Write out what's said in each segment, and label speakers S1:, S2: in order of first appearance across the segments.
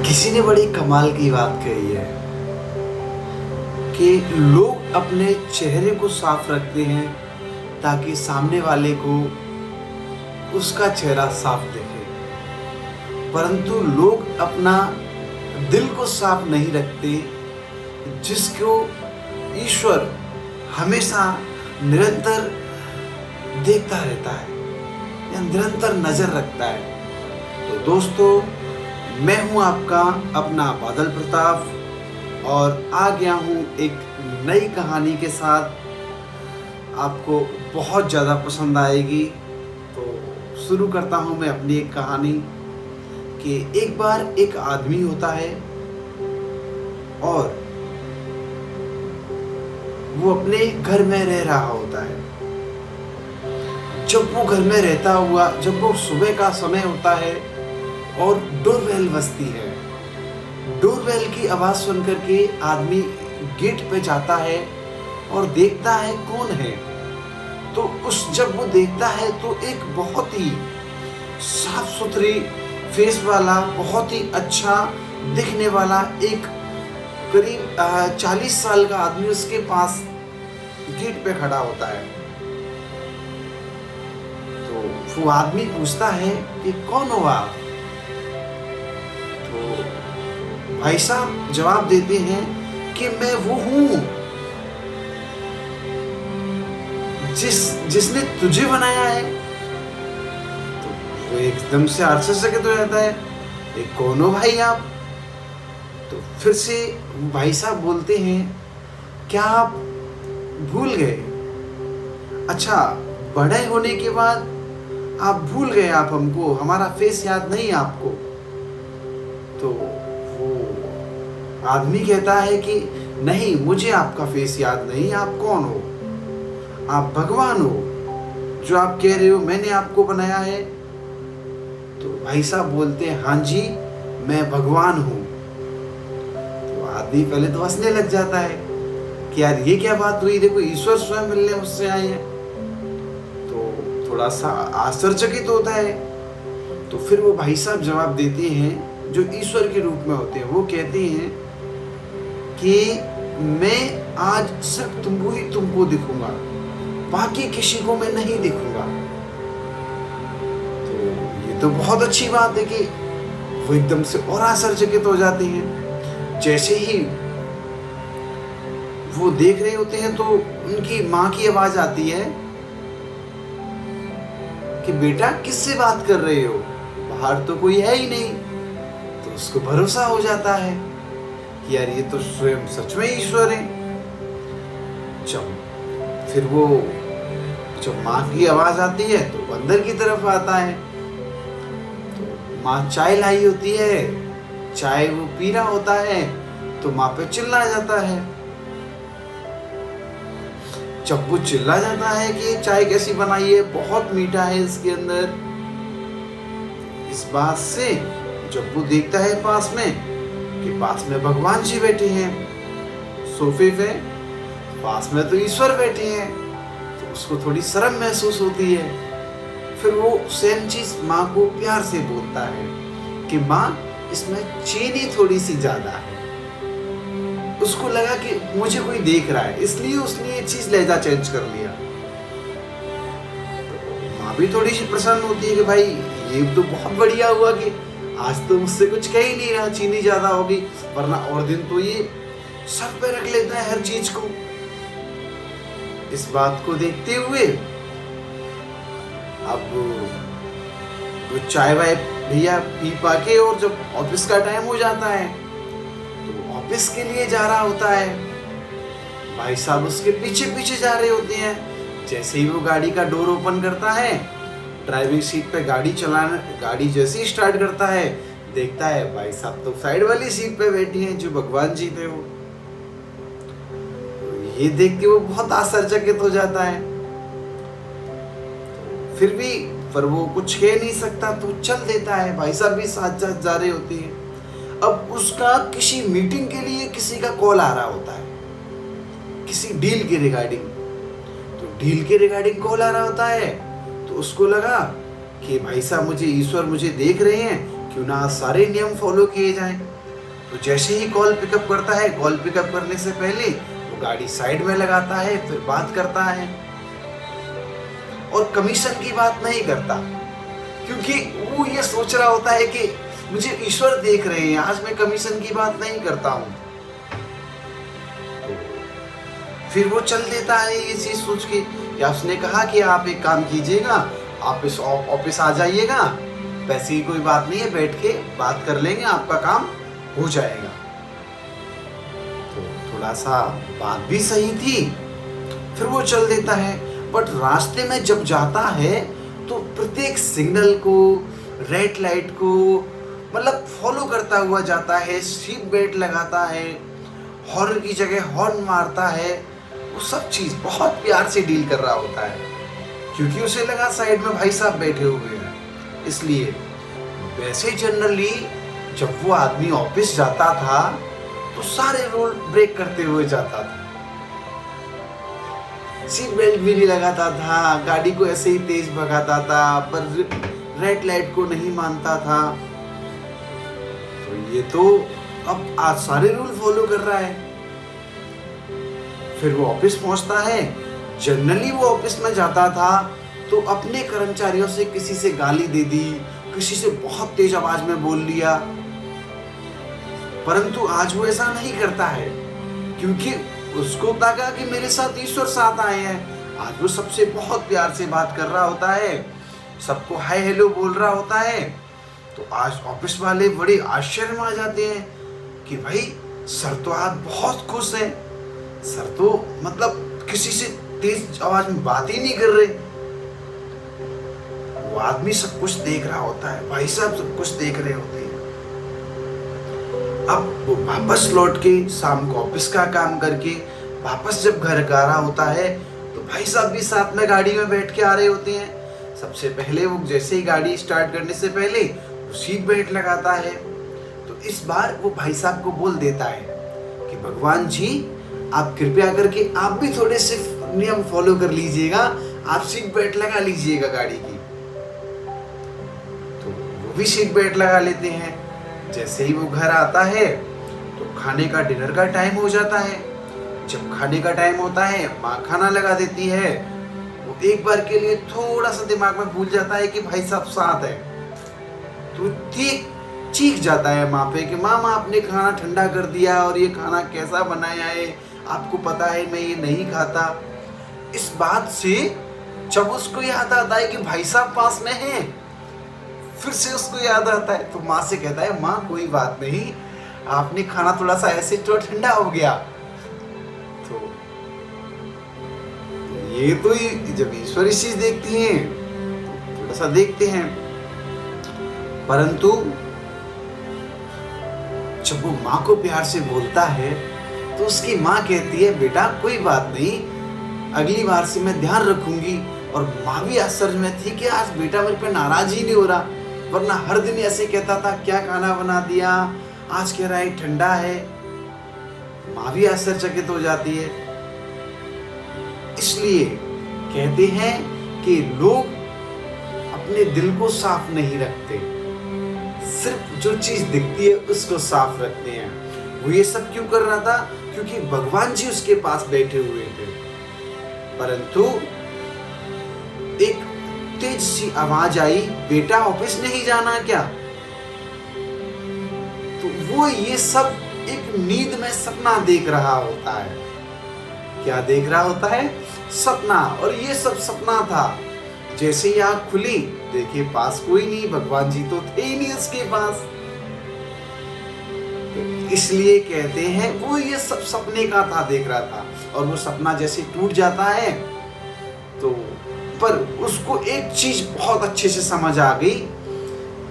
S1: किसी ने बड़ी कमाल की बात कही है कि लोग अपने चेहरे को साफ रखते हैं ताकि सामने वाले को उसका चेहरा साफ दिखे, परंतु लोग अपना दिल को साफ नहीं रखते, जिसको ईश्वर हमेशा निरंतर देखता रहता है या निरंतर नजर रखता है। तो दोस्तों, मैं हूं आपका अपना बादल प्रताप और आ गया हूं एक नई कहानी के साथ। आपको बहुत ज़्यादा पसंद आएगी। तो शुरू करता हूं मैं अपनी एक कहानी कि एक बार एक आदमी होता है और वो अपने घर में रह रहा होता है। जब वो घर में रहता हुआ, जब वो सुबह का समय होता है और डोरबेल बजती है, डोरबेल की आवाज़ सुनकर के आदमी गेट पे जाता है और देखता है कौन है। तो जब वो देखता है तो एक बहुत ही साफ सुथरी फेस वाला, बहुत ही अच्छा दिखने वाला एक करीब 40 साल का आदमी उसके पास गेट पे खड़ा होता है। तो वो आदमी पूछता है कि कौन हो आप? तो भाई साहब जवाब देते हैं कि मैं वो हूं जिसने तुझे बनाया है। तो वो एकदम से आश्चर्यचकित हो जाता है, ये कौन हो भाई आप? तो फिर से भाई साहब बोलते हैं, क्या आप भूल गए? अच्छा, बड़े होने के बाद आप भूल गए, आप हमको, हमारा फेस याद नहीं आपको? तो वो आदमी कहता है कि नहीं, मुझे आपका फेस याद नहीं। आप कौन हो? आप भगवान हो, जो आप कह रहे हो मैंने आपको बनाया है? तो भाई साहब बोलते हैं, हाँ जी, मैं भगवान हूँ। तो आदमी पहले तो हंसने लग जाता है कि यार ये क्या बात हुई, देखो ईश्वर स्वयं मिलने मुझसे आए हैं। तो थोड़ा सा आश्चर्यचकित होता है। तो फिर वो भाई साहब जवाब देते हैं, जो ईश्वर के रूप में होते हैं। वो कहते हैं कि मैं आज सिर्फ तुमको ही तुमको दिखूंगा, बाकी किसी को मैं नहीं दिखूंगा। तो ये तो बहुत अच्छी बात है कि वो एकदम से और आश्चर्यचकित हो जाते हैं। जैसे ही वो देख रहे होते हैं तो उनकी माँ की आवाज आती है कि बेटा किससे बात कर रहे हो, बाहर तो कोई है ही नहीं। तो उसको भरोसा हो जाता है कि यार ये तो स्वयं सच में ईश्वर है। जब माँ की आवाज आती है तो वो अंदर की तरफ आता है। तो माँ चाय लाई होती है, चाय वो पी रहा होता है, तो माँ पे चिल्ला जाता है। जब वो चिल्ला जाता है कि चाय कैसी बनाई है, बहुत मीठा है इसके अंदर, इस बात से जब वो देखता है पास में भगवान जी बैठे हैं सोफे पे, पास में तो ईश्वर बैठे हैं, तो उसको थोड़ी शर्म महसूस होती है। फिर वो सेम चीज माँ को प्यार से बोलता है कि माँ, इसमें चीनी थोड़ी सी ज्यादा है। उसको लगा कि मुझे कोई देख रहा है, इसलिए उसने ये चीज लहजा चेंज कर लिया। तो माँ भी थोड़ी सी प्रसन्न होती है कि भाई ये तो बहुत बढ़िया हुआ कि आज तो मुझसे कुछ कह ही नहीं रहा, चीनी ज्यादा होगी, वरना और दिन तो ये सर पे रख लेता है हर चीज को। इस बात को देखते हुए अब वो चाय वाय भैया पी पाके और जब ऑफिस का टाइम हो जाता है तो ऑफिस के लिए जा रहा होता है। भाई साहब उसके पीछे पीछे जा रहे होते हैं। जैसे ही वो गाड़ी का डोर ओपन करता है, ड्राइविंग सीट पे गाड़ी जैसे ही स्टार्ट करता है, देखता है भाई साहब तो साइड वाली सीट पे बैठी हैं, जो भगवान जी थे। वो ये देख के वो बहुत आश्चर्यचकित हो जाता है। फिर भी पर वो कुछ कह नहीं सकता, तो चल देता है। भाई साहब भी साथ साथ जा रहे होते हैं। अब उसका किसी मीटिंग के लिए किसी का कॉल आ रहा होता है, किसी डील के रिगार्डिंग। तो डील के रिगार्डिंग कॉल आ रहा होता है, तो उसको लगा कि भाई साहब ईश्वर मुझे देख रहे हैं क्यों ना सारे नियम फॉलो किए जाएं। तो जैसे ही कॉल पिकअप करता है, कॉल पिकअप करने से पहले वो गाड़ी साइड में लगाता है, फिर बात करता है और कमीशन की बात नहीं करता, क्योंकि वो ये सोच रहा होता है कि मुझे ईश्वर देख रहे हैं, आज मैं कमीशन की बात नहीं करता हूं। फिर वो चल देता है ये चीज सोच के, या उसने कहा कि आप एक काम कीजिएगा, आप इस ऑफिस आ जाइएगा, पैसे की कोई बात नहीं है, बैठ के बात कर लेंगे, आपका काम हो जाएगा। तो थोड़ा सा बात भी सही थी, फिर वो चल देता है। बट रास्ते में जब जाता है तो प्रत्येक सिग्नल को, रेड लाइट को मतलब फॉलो करता हुआ जाता है, सीट बेल्ट लगाता है, हॉर्न की जगह हॉर्न मारता है, वो सब चीज बहुत प्यार से डील कर रहा होता है, क्योंकि उसे लगा साइड में भाई साहब बैठे हुए हैं। इसलिए वैसे जनरली जब वो आदमी ऑफिस जाता था तो सारे रूल ब्रेक करते हुए जाता था, सीट बेल्ट भी नहीं लगाता था, गाड़ी को ऐसे ही तेज भगाता था, पर रेड लाइट को नहीं मानता था। तो ये तो अब आज सारे रूल फॉलो कर रहा है। फिर वो ऑफिस पहुंचता है। जनरली वो ऑफिस में जाता था तो अपने कर्मचारियों से किसी से गाली दे दी, किसी से बहुत तेज आवाज में बोल लिया, परंतु आज वो ऐसा नहीं करता है, क्योंकि उसको लगा कि मेरे साथ ईश्वर साथ आए हैं। आज वो सबसे बहुत प्यार से बात कर रहा होता है, सबको हाय हेलो बोल रहा होता है। तो आज ऑफिस वाले बड़े आश्चर्य में आ जाते हैं कि भाई सर तो आज बहुत खुश है, सर तो मतलब किसी से तेज आवाज में बात ही नहीं कर रहे। वो आदमी सब कुछ देख रहा होता है, भाई साहब सब कुछ देख रहे होते हैं। अब वो वापस लौट के शाम को ऑफिस का काम करके वापस जब घर आ रहा होता है तो भाई साहब भी साथ में गाड़ी में बैठ के आ रहे होते हैं। सबसे पहले वो जैसे ही गाड़ी स्टार्ट करने से पहले वो सीट बेल्ट लगाता है। तो इस बार वो भाई साहब को बोल देता है कि भगवान जी आप कृपया करके आप भी थोड़े से नियम फॉलो कर लीजिएगा, आप सीट बेल्ट लगा लीजिएगा गाड़ी की। तो वो भी सीट बेल्ट लगा लेते हैं। जैसे ही वो घर आता है तो खाने का डिनर का टाइम हो जाता है। जब खाने का टाइम होता है माँ खाना लगा देती है। वो एक बार के लिए थोड़ा सा दिमाग में भूल जाता है कि भाई साहब साथ है, तो चीख जाता है माँ पे कि माँ आपने खाना ठंडा कर दिया और ये खाना कैसा बनाया है, आपको पता है मैं ये नहीं खाता। इस बात से जब उसको याद आता है कि भाई साहब पास में हैं, फिर से उसको याद आता है तो माँ से कहता है माँ कोई बात नहीं, आपने खाना थोड़ा सा ऐसे तो ठंडा हो गया। तो ये तो जब ईश्वर इस चीज देखती हैं तो थोड़ा सा देखते हैं, परंतु जब वो माँ को प्यार से बोलता है तो उसकी माँ कहती है बेटा कोई बात नहीं, अगली बार से मैं ध्यान रखूंगी। और माँ भी आश्चर्य में थी कि आज बेटा मेरे पे नाराज ही नहीं हो रहा, वरना हर दिन ऐसे कहता था क्या खाना बना दिया, आज कह रहा है ठंडा है। माँ भी आश्चर्यचकित हो जाती है। इसलिए कहते हैं कि लोग अपने दिल को साफ नहीं रखते, सिर्फ जो चीज दिखती है उसको साफ रखते हैं। वो ये सब क्यों कर रहा था? क्योंकि भगवान जी उसके पास बैठे हुए थे। परंतु एक तेज सी आवाज आई, बेटा ऑफिस नहीं जाना क्या? तो वो ये सब एक नींद में सपना देख रहा होता है। क्या देख रहा होता है? सपना। और ये सब सपना था। जैसे ही आँख खुली देखिए पास कोई नहीं, भगवान जी तो थे ही नहीं उसके पास। तो इसलिए कहते हैं वो ये सब सपने का था, देख रहा था। और वो सपना जैसे टूट जाता है तो पर उसको एक चीज बहुत अच्छे से समझ आ गई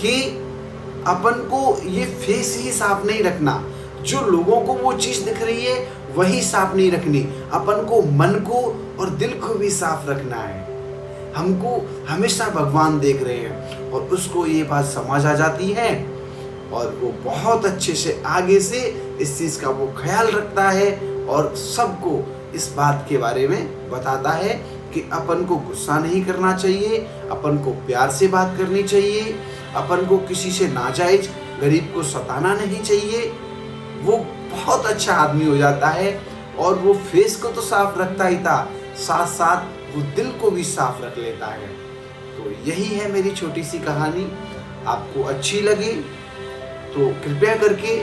S1: कि अपन को ये फेस ही साफ नहीं रखना, जो लोगों को वो चीज दिख रही है वही साफ नहीं रखनी, अपन को मन को और दिल को भी साफ रखना है। हमको हमेशा भगवान देख रहे हैं और उसको ये बात समझ आ जाती है और वो बहुत अच्छे से आगे से इस चीज का वो ख्याल रखता है और सबको इस बात के बारे में बताता है कि अपन को गुस्सा नहीं करना चाहिए, अपन को प्यार से बात करनी चाहिए, अपन को किसी से नाजायज गरीब को सताना नहीं चाहिए, वो बहुत अच्छा आदमी हो जाता है। और वो फेस को तो साफ रखता ही था, साथ साथ वो दिल को भी साफ रख लेता है। तो यही है मेरी छोटी सी कहानी। आपको अच्छी लगे तो कृपया करके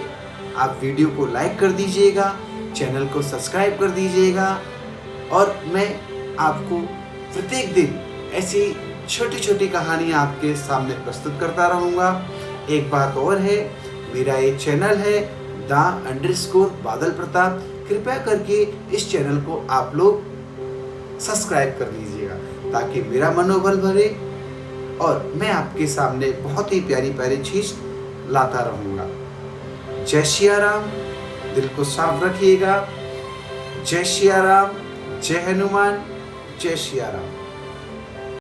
S1: आप वीडियो को लाइक कर दीजिएगा, चैनल को सब्सक्राइब कर दीजिएगा, और मैं आपको प्रत्येक दिन ऐसी छोटी छोटी कहानियाँ आपके सामने प्रस्तुत करता रहूँगा। एक बात और है, मेरा ये चैनल है _बादल प्रताप। कृपया करके इस चैनल को आप लोग सब्सक्राइब कर लीजिएगा ताकि मेरा मनोबल बढ़े और मैं आपके सामने बहुत ही प्यारी प्यारी चीज़ लाता रहूँगा। जय सिया राम, दिल को साफ रखिएगा। जय सिया राम, जय हनुमान, जय सिया राम।